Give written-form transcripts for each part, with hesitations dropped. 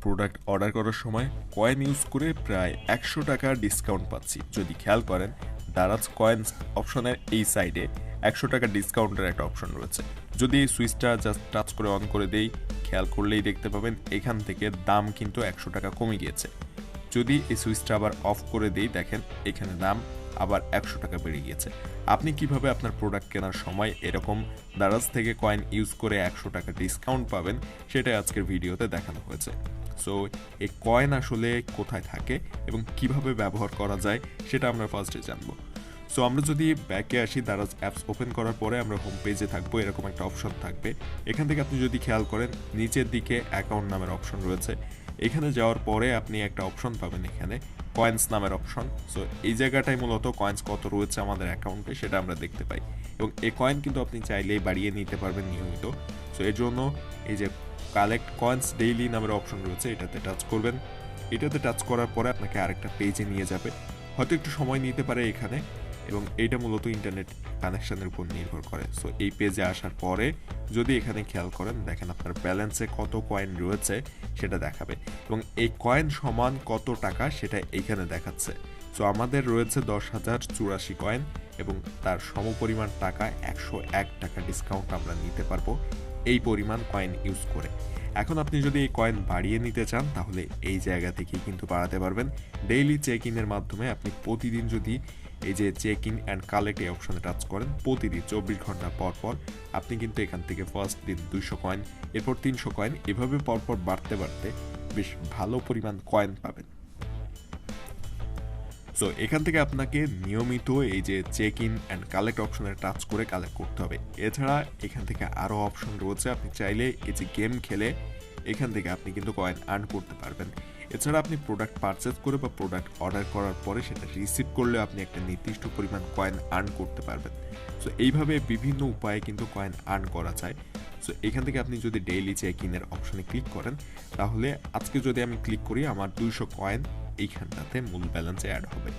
Product order করার সময় coin use করে প্রায় 100 টাকা ডিসকাউন্ট পাচ্ছি। যদি খেয়াল করেন দারাজ কয়েন্স অপশনের এই সাইডে 100 টাকা ডিসকাউন্টের একটা অপশন রয়েছে। যদি এই সুইচটা জাস্ট টাচ করে অন করে দেই, খেয়াল করলেই দেখতে পাবেন এখান থেকে দাম কিন্তু 100 টাকা কমে গিয়েছে। যদি এই সুইচটা আবার অফ করে দেই, দেখেন এখানে দাম আবার 100 টাকা বেড়ে গিয়েছে। আপনি কিভাবে আপনার প্রোডাক্ট কেনার সময় এরকম দারাজ থেকে কয়েন ইউজ করে 100 টাকা ডিসকাউন্ট পাবেন, সেটাই আজকের ভিডিওতে দেখানো হয়েছে। সো এই কয়েন আসলে কোথায় থাকে এবং কিভাবে ব্যবহার করা যায় সেটা আমরা ফার্স্টে জানবো। সো আমরা যদি ব্যাকে আসি, দারাজ অ্যাপস ওপেন করার পরে আমরা হোম পেজে থাকবো, এরকম একটা অপশন থাকবে। এখান থেকে আপনি যদি খেয়াল করেন নিচের দিকে অ্যাকাউন্ট নামের অপশন রয়েছে। এখানে যাওয়ার পরে আপনি একটা অপশন পাবেন, এখানে কয়েন্স নামের অপশন। সো এই জায়গাটাই মূলত কয়েন্স কত রয়েছে আমাদের অ্যাকাউন্টে সেটা আমরা দেখতে পাই, এবং এই কয়েন কিন্তু আপনি চাইলেই বাড়িয়ে নিতে পারবেন নিয়মিত। সো এর জন্য এই যে কালেক্ট কয়েন্স ডেইলি নামের অপশন রয়েছে, এটাতে টাচ করবেন। এটাতে টাচ করার পরে আপনাকে আরেকটা পেজে নিয়ে যাবে, হয়তো একটু সময় নিতে পারে এখানে, এবং এইটা মূলত ইন্টারনেট কানেকশনের উপর নির্ভর করে। সো এই পেজে আসার পরে যদি এখানে খেয়াল করেন, দেখেন আপনার ব্যালেন্সে কত কয়েন রয়েছে সেটা দেখাবে, এবং এই কয়েন সমান কত টাকা সেটা এইখানে দেখাচ্ছে। সো আমাদের রয়েছে 10,084 কয়েন, এবং তার সমপরিমাণ টাকা 101 টাকা ডিসকাউন্ট আমরা নিতে পারবো এই পরিমাণ কয়েন ইউজ করে। এখন আপনি যদি এই কয়েন বাড়িয়ে নিতে চান তাহলে এই জায়গা থেকেই কিন্তু বাড়াতে পারবেন। ডেইলি চেক ইনের মাধ্যমে আপনি প্রতিদিন যদি এই যে চেক ইন অ্যান্ড কালেক্ট এই অপশনে টাচ করেন, প্রতিদিন 24 ঘন্টা পর পর আপনি কিন্তু এখান থেকে ফার্স্ট দিন 200 কয়েন, এরপর 300 কয়েন, এভাবে পরপর বাড়তে বাড়তে বেশ ভালো পরিমাণ কয়েন পাবেন। সো এখান থেকে আপনাকে নিয়মিত এই যে চেক ইন অ্যান্ড কালেক্ট অপশনে টাচ করে কালেক্ট করতে হবে। এছাড়া এখান থেকে আরও অপশন রয়েছে, আপনি চাইলে এই যে গেম খেলে এখান থেকে আপনি কিন্তু কয়েন আর্ন করতে পারবেন। এছাড়া আপনি প্রোডাক্ট পারচেজ করে বা প্রোডাক্ট অর্ডার করার পরে সেটা রিসিভ করলে আপনি একটা নির্দিষ্ট পরিমাণ কয়েন আর্ন করতে পারবেন। সো এইভাবে বিভিন্ন উপায়ে কিন্তু কয়েন আর্ন করা যায়। সো এখান থেকে আপনি যদি ডেইলি চেক ইনের অপশনে ক্লিক করেন, তাহলে আজকে যদি আমি ক্লিক করি আমার 200 কয়েন এইখানটাতে মূল ব্যালেন্সে অ্যাড হবে।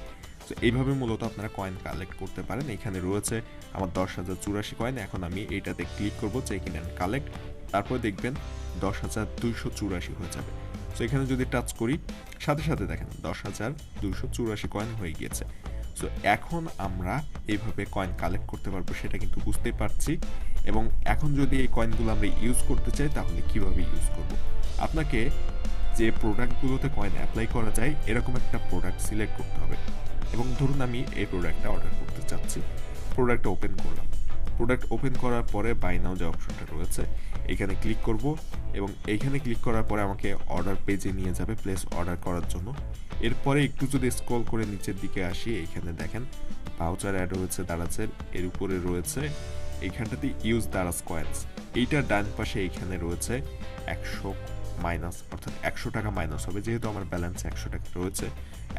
তো এইভাবে মূলত আপনারা কয়েন কালেক্ট করতে পারেন। এখানে রয়েছে আমার 10,084 কয়েন। এখন আমি এইটাতে ক্লিক করব চেক ইন অ্যান্ড কালেক্ট, তারপর দেখবেন 10,284 হয়ে যাবে। সো এখানে যদি টাচ করি, সাথে সাথে দেখেন 10,284 কয়েন হয়ে গিয়েছে। সো এখন আমরা এইভাবে কয়েন কালেক্ট করতে পারবো সেটা কিন্তু বুঝতেই পারছি। এবং এখন যদি এই কয়েনগুলো আমরা ইউজ করতে চাই তাহলে কিভাবে ইউজ করব। আপনাকে যে প্রোডাক্টগুলোতে কয়েন অ্যাপ্লাই করা যায় এরকম একটা প্রোডাক্ট সিলেক্ট করতে হবে, এবং ধরুন আমি এই প্রোডাক্টটা অর্ডার করতে চাচ্ছি। প্রোডাক্টটা ওপেন করলাম। প্রোডাক্ট ওপেন করার পরে বাই নাও যে অপশনটা রয়েছে এখানে ক্লিক করব, এবং এইখানে ক্লিক করার পরে আমাকে অর্ডার পেজে নিয়ে যাবে প্লেস অর্ডার করার জন্য। এরপরে একটু যদি স্ক্রল করে নিচের দিকে আসি, এইখানে দেখেন ভাউচার অ্যাড হয়েছে দারাজের, এর উপরে রয়েছে এইখানটাতে ইউজ দারাজ কয়েন্স। এইটার ডান পাশে এইখানে রয়েছে 100 মাইনাস, অর্থাৎ 100 টাকা মাইনাস হবে, যেহেতু আমার ব্যালেন্স 100 টাকা রয়েছে,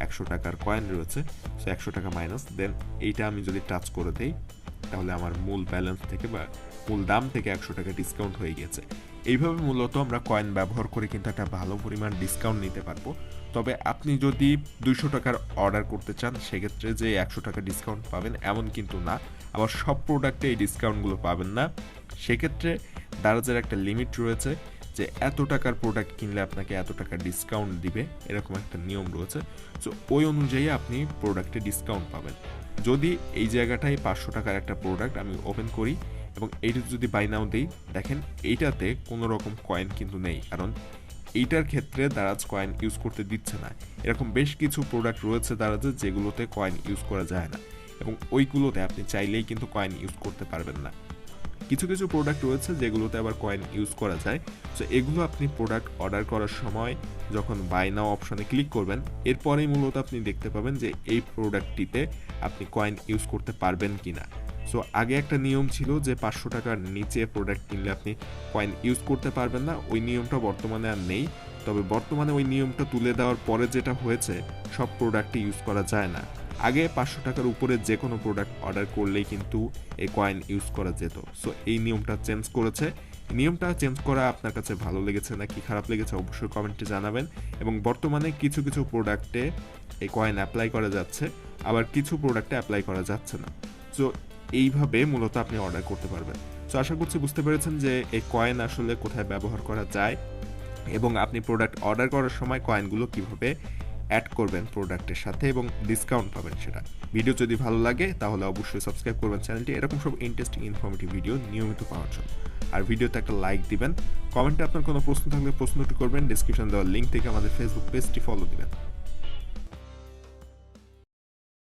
100 টাকার কয়েন রয়েছে। সো 100 টাকা মাইনাস, দেন এইটা আমি যদি টাচ করে দেই তাহলে আমার মূল ব্যালেন্স থেকে বা মূল দাম থেকে 100 টাকা ডিসকাউন্ট হয়ে গেছে। এইভাবে মূলত আমরা কয়েন ব্যবহার করে কিন্তু একটা ভালো পরিমাণ ডিসকাউন্ট নিতে পারবো। তবে আপনি যদি 200 টাকার অর্ডার করতে চান সেক্ষেত্রে যে 100 টাকা ডিসকাউন্ট পাবেন এমন কিন্তু না, আবার সব প্রোডাক্টে এই ডিসকাউন্টগুলো পাবেন না। সেক্ষেত্রে দারাজের একটা লিমিট রয়েছে যে এত টাকার প্রোডাক্ট কিনলে আপনাকে এত টাকা ডিসকাউন্ট দিবে, এরকম একটা নিয়ম রয়েছে। সো ওই অনুযায়ী আপনি প্রোডাক্টে ডিসকাউন্ট পাবেন। যদি এই জায়গাটায় 500 টাকার একটা প্রোডাক্ট আমি ওপেন করি এবং এইটা যদি বাই নাও দিই, দেখেন এইটাতে কোনো রকম কয়েন কিন্তু নেই, কারণ এইটার ক্ষেত্রে দারাজ কয়েন ইউজ করতে দিচ্ছে না। এরকম বেশ কিছু প্রোডাক্ট রয়েছে দারাজে যেগুলোতে কয়েন ইউজ করা যায় না, এবং ওইগুলোতে আপনি চাইলেই কিন্তু কয়েন ইউজ করতে পারবেন না। কিছু কিছু প্রোডাক্ট রয়েছে যেগুলোতে আবার কয়েন ইউজ করা যায়। সো এগুলো আপনি প্রোডাক্ট অর্ডার করার সময় যখন বাই নাও অপশনে ক্লিক করবেন, এরপরেই মূলত আপনি দেখতে পাবেন যে এই প্রোডাক্টটিতে আপনি কয়েন ইউজ করতে পারবেন কিনা। সো আগে একটা নিয়ম ছিল যে 500 টাকার নিচে প্রোডাক্ট কিনলে আপনি কয়েন ইউজ করতে পারবেন না, ওই নিয়মটা বর্তমানে আর নেই। তবে বর্তমানে ওই নিয়মটা তুলে দেওয়ার পরে যেটা হয়েছে, সব প্রোডাক্টে ইউজ করা যায় না। আগে 500 টাকার উপরে যে কোনো প্রোডাক্ট অর্ডার করলেই কিন্তু এই কয়েন ইউজ করা যেত। সো এই নিয়মটা চেঞ্জ করেছে। নিয়মটা চেঞ্জ করা আপনার কাছে ভালো লেগেছে নাকি খারাপ লেগেছে অবশ্যই কমেন্টে জানাবেন। এবং বর্তমানে কিছু কিছু প্রোডাক্টে এই কয়েন অ্যাপ্লাই করা যাচ্ছে, আবার কিছু প্রোডাক্টে অ্যাপ্লাই করা যাচ্ছে না। সো এইভাবে মূলত আপনি অর্ডার করতে পারবেন। সো আশা করছি বুঝতে পেরেছেন যে এই কয়েন আসলে কোথায় ব্যবহার করা যায়। এবং আপনি প্রোডাক্ট অর্ডার করার সময় কয়েনগুলো কিভাবে অ্যাড করবেন প্রোডাক্টের সাথে এবং ডিসকাউন্ট পাবেন সেটা। ভিডিও যদি ভালো লাগে তাহলে অবশ্যই সাবস্ক্রাইব করবেন চ্যানেলটি এরকম সব ইন্টারেস্টিং ইনফরমেটিভ ভিডিও নিয়মিত পাওয়ার জন্য। আর ভিডিওতে একটা লাইক দিবেন, কমেন্টে আপনার কোনো প্রশ্ন থাকলে প্রশ্নটি করবেন, ডেসক্রিপশন দেওয়ার লিঙ্ক থেকে আমাদের ফেসবুক পেজটি ফলো দিবেন।